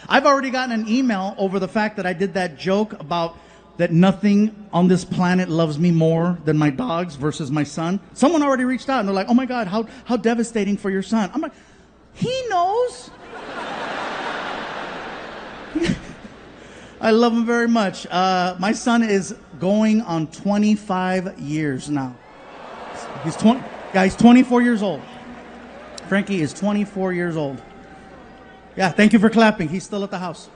I've already gotten an email over the fact that I did that joke about that nothing on this planet loves me more than my dogs versus my son. Someone already reached out and they're like, oh my God, how devastating for your son. I'm like, he knows. I love him very much. My son is going on 25 years now. He's 24 years old. Frankie is 24 years old. Yeah, thank you for clapping. He's still at the house.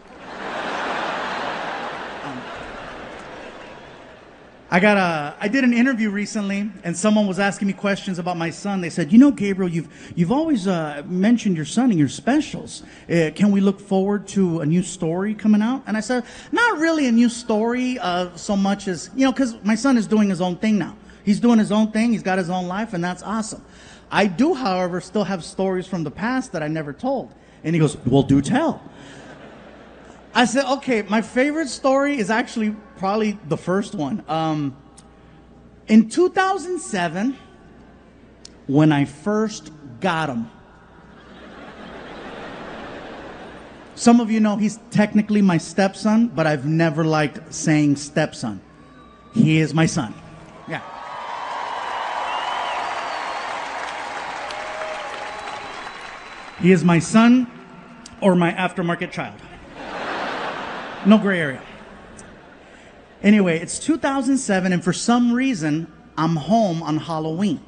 I did an interview recently, and someone was asking me questions about my son. They said, you know, Gabriel, you've always mentioned your son in your specials. Can we look forward to a new story coming out? And I said, not really a new story so much as, you know, because my son is doing his own thing now. He's doing his own thing. He's got his own life, and that's awesome. I do, however, still have stories from the past that I never told. And he goes, well, do tell. I said, okay, my favorite story is actually probably the first one. In 2007, when I first got him, some of you know he's technically my stepson, but I've never liked saying stepson. He is my son. Yeah. He is my son or my aftermarket child. No gray area. Anyway, it's 2007, and for some reason, I'm home on Halloween.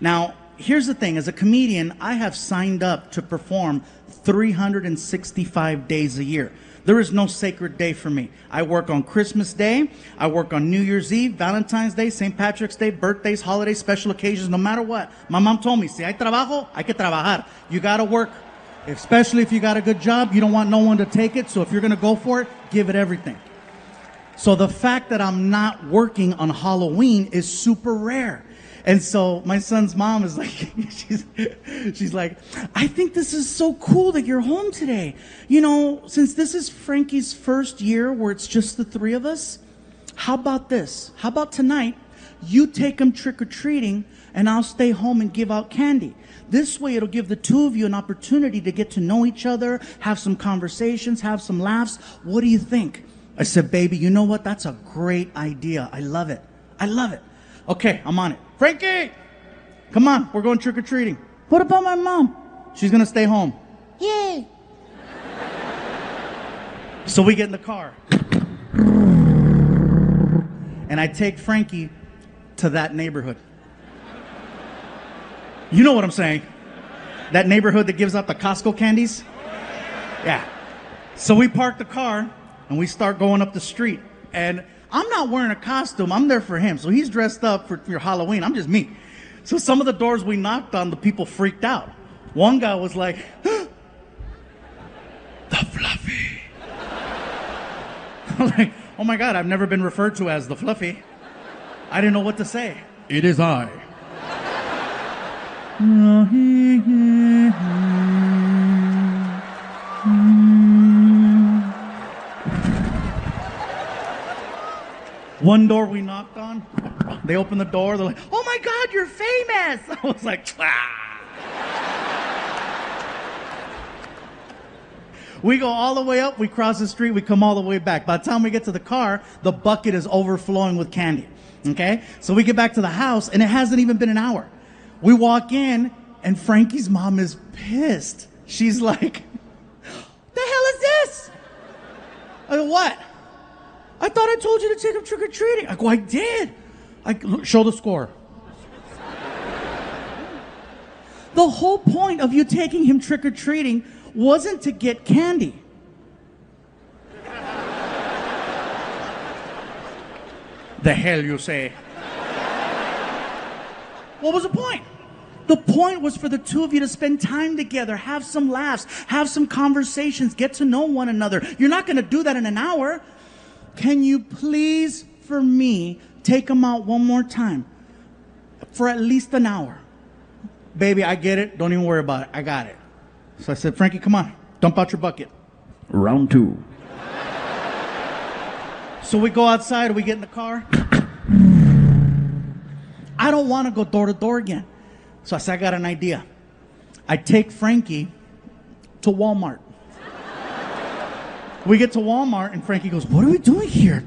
Now, here's the thing. As a comedian, I have signed up to perform 365 days a year. There is no sacred day for me. I work on Christmas Day. I work on New Year's Eve, Valentine's Day, St. Patrick's Day, birthdays, holidays, special occasions, no matter what. My mom told me, si hay trabajo, hay que trabajar. You got to work. Especially if you got a good job, you don't want no one to take it. So if you're going to go for it, give it everything. So the fact that I'm not working on Halloween is super rare. And so my son's mom is like, she's like, I think this is so cool that you're home today. You know, since this is Frankie's first year where it's just the three of us, how about this? How about tonight, you take him trick-or-treating and I'll stay home and give out candy. This way it'll give the two of you an opportunity to get to know each other, have some conversations, have some laughs. What do you think? I said, baby, you know what? That's a great idea. I love it. I love it. Okay, I'm on it. Frankie, come on. We're going trick-or-treating. What about my mom? She's going to stay home. Yay. So we get in the car. And I take Frankie to that neighborhood. You know what I'm saying. That neighborhood that gives out the Costco candies? Yeah. So we park the car and we start going up the street. And I'm not wearing a costume. I'm there for him. So he's dressed up for Halloween. I'm just me. So some of the doors we knocked on, the people freaked out. One guy was like, the Fluffy. I'm like, oh my God, I've never been referred to as the Fluffy. I didn't know what to say. It is I. One door we knocked on, they opened the door, they're like, oh my God, you're famous. I was like, ah. We go all the way up, we cross the street, we come all the way back. By the time we get to the car, the bucket is overflowing with candy. Okay? So we get back to the house, and it hasn't even been an hour. We walk in, and Frankie's mom is pissed. She's like, the hell is this? I go, what? I thought I told you to take him trick-or-treating. I go, I did. Show the score. The whole point of you taking him trick-or-treating wasn't to get candy. The hell you say? What was the point? The point was for the two of you to spend time together, have some laughs, have some conversations, get to know one another. You're not going to do that in an hour. Can you please, for me, take them out one more time for at least an hour? Baby, I get it. Don't even worry about it. I got it. So I said, Frankie, come on. Dump out your bucket. Round two. So we go outside, we get in the car. I don't want to go door to door again. So I said, I got an idea. I take Frankie to Walmart. We get to Walmart, and Frankie goes, what are we doing here?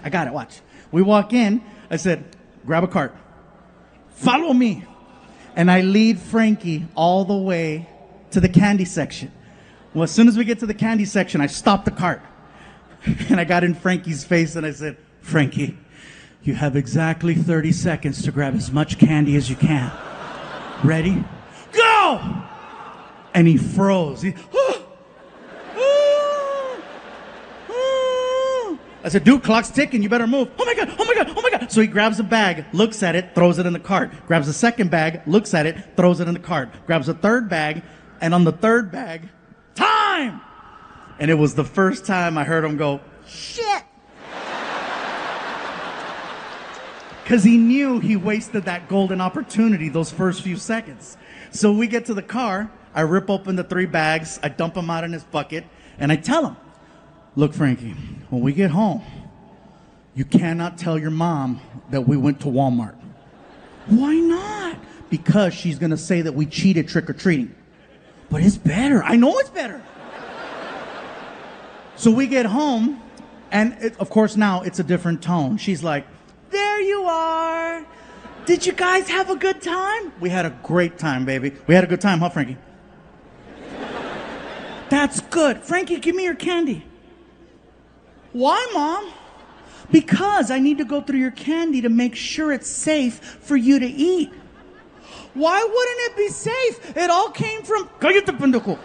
I got it, watch. We walk in. I said, grab a cart. Follow me. And I lead Frankie all the way to the candy section. Well, as soon as we get to the candy section, I stop the cart. And I got in Frankie's face, and I said, Frankie, you have exactly 30 seconds to grab as much candy as you can. Ready? Go! And he froze. I said, dude, clock's ticking. You better move. Oh, my God. Oh, my God. Oh, my God. So he grabs a bag, looks at it, throws it in the cart. Grabs a second bag, looks at it, throws it in the cart. Grabs a third bag, and on the third bag, time! And it was the first time I heard him go, shit! Because he knew he wasted that golden opportunity those first few seconds. So we get to the car. I rip open the 3 bags. I dump them out in his bucket. And I tell him, look, Frankie, when we get home, you cannot tell your mom that we went to Walmart. Why not? Because she's going to say that we cheated trick-or-treating. But it's better. I know it's better. So we get home, and of course now it's a different tone. She's like, there you are. Did you guys have a good time? We had a great time, baby. We had a good time, huh, Frankie? That's good. Frankie, give me your candy. Why, Mom? Because I need to go through your candy to make sure it's safe for you to eat. Why wouldn't it be safe? It all came from... Cállate, pendejo.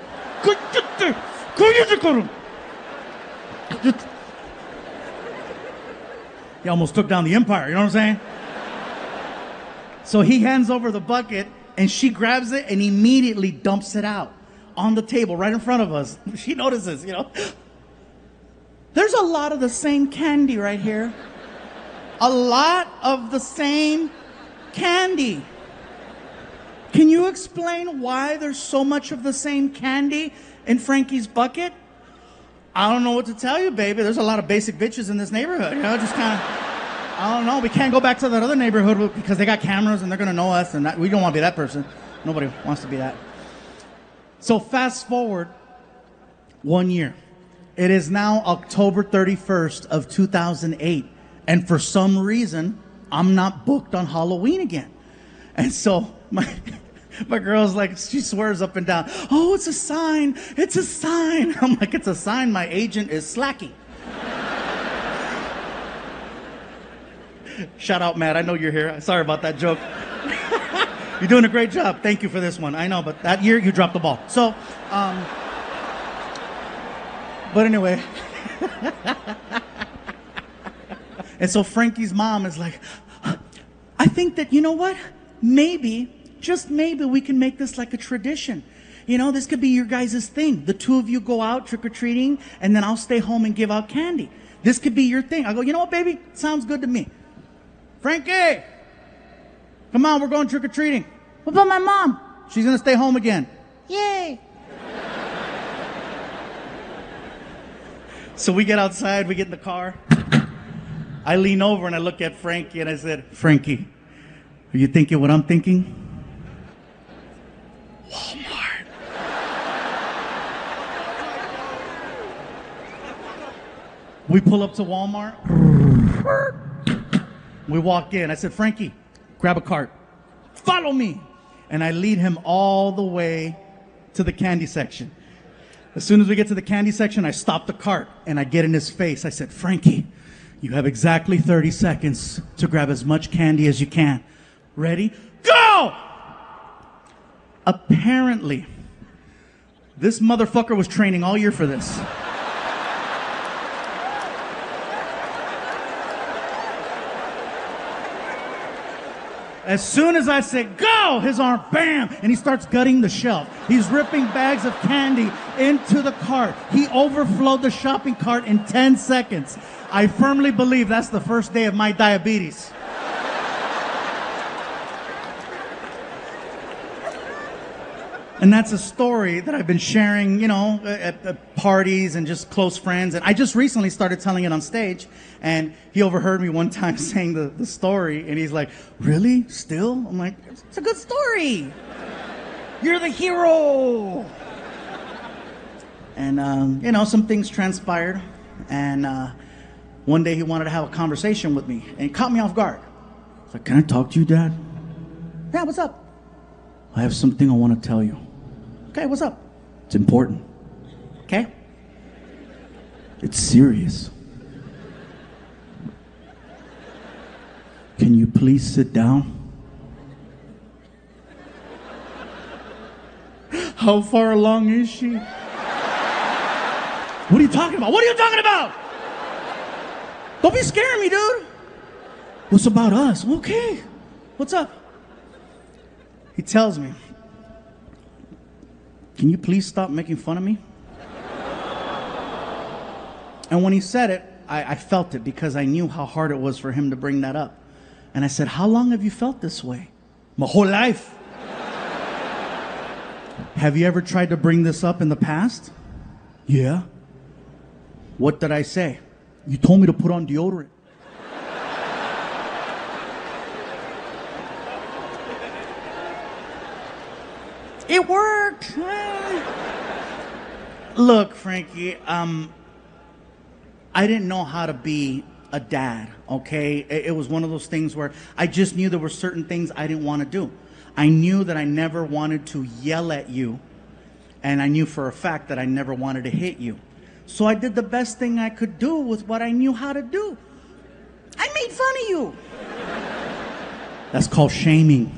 Cállate. Cállate, cabrón. Cállate. He almost took down the empire, you know what I'm saying? So he hands over the bucket, and she grabs it and immediately dumps it out on the table right in front of us. She notices, you know. There's a lot of the same candy right here. A lot of the same candy. Can you explain why there's so much of the same candy in Frankie's bucket? I don't know what to tell you, baby. There's a lot of basic bitches in this neighborhood, you know, just kind of, I don't know. We can't go back to that other neighborhood because they got cameras and they're going to know us, and we don't want to be that person. Nobody wants to be that. So fast forward 1 year. It is now October 31st of 2008, and for some reason, I'm not booked on Halloween again. And so my girl's like, she swears up and down, oh, it's a sign, it's a sign. I'm like, it's a sign my agent is slacking. Shout out, Matt, I know you're here. Sorry about that joke. You're doing a great job. Thank you for this one. I know, but that year you dropped the ball. So, but anyway. And so Frankie's mom is like, I think that, you know what? Maybe, just maybe we can make this like a tradition. You know, this could be your guys' thing. The two of you go out trick-or-treating, and then I'll stay home and give out candy. This could be your thing. I go, you know what, baby? Sounds good to me. Frankie, come on, we're going trick-or-treating. What about my mom? She's going to stay home again. Yay. So we get outside, we get in the car. I lean over and I look at Frankie and I said, Frankie, are you thinking what I'm thinking? Walmart. We pull up to Walmart. We walk in. I said, Frankie, grab a cart. Follow me. And I lead him all the way to the candy section. As soon as we get to the candy section, I stop the cart and I get in his face. I said, Frankie, you have exactly 30 seconds to grab as much candy as you can. Ready? Go! Apparently, this motherfucker was training all year for this. As soon as I say, go, his arm, bam, and he starts gutting the shelf. He's ripping bags of candy into the cart. He overflowed the shopping cart in 10 seconds. I firmly believe that's the first day of my diabetes. And that's a story that I've been sharing, you know, at parties and just close friends. And I just recently started telling it on stage. And he overheard me one time saying the story. And he's like, really? Still? I'm like, it's a good story. You're the hero. And, some things transpired. And one day he wanted to have a conversation with me. And it caught me off guard. I was like, can I talk to you, Dad? Yeah, what's up? I have something I want to tell you. Okay, what's up? It's important. Okay. It's serious. Can you please sit down? How far along is she? What are you talking about? What are you talking about? Don't be scaring me, dude. What's about us? Okay. What's up? He tells me, can you please stop making fun of me? And when he said it, I felt it because I knew how hard it was for him to bring that up. And I said, how long have you felt this way? My whole life. Have you ever tried to bring this up in the past? Yeah. What did I say? You told me to put on deodorant. It worked. Look, Frankie, I didn't know how to be a dad, okay? It was one of those things where I just knew there were certain things I didn't want to do. I knew that I never wanted to yell at you, and I knew for a fact that I never wanted to hit you. So I did the best thing I could do with what I knew how to do. I made fun of you. That's called shaming.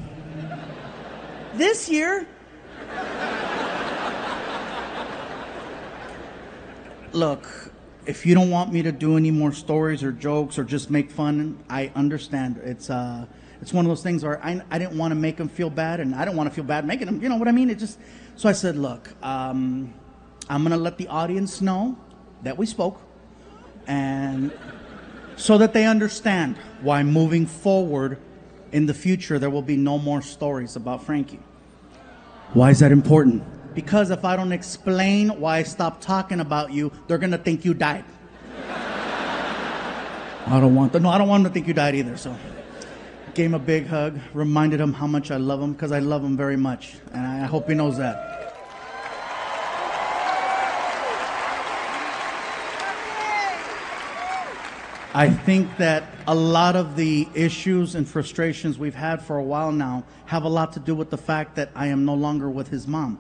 This year, look, if you don't want me to do any more stories or jokes or just make fun, I understand. It's one of those things where I didn't want to make him feel bad, and I didn't want to feel bad making him, you know what I mean? So I said, look, I'm going to let the audience know that we spoke, and so that they understand why moving forward in the future there will be no more stories about Frankie. Why is that important? Because if I don't explain why I stopped talking about you, they're going to think you died. I don't want them to think you died either. So gave him a big hug, reminded him how much I love him, because I love him very much. And I hope he knows that. I think that a lot of the issues and frustrations we've had for a while now have a lot to do with the fact that I am no longer with his mom.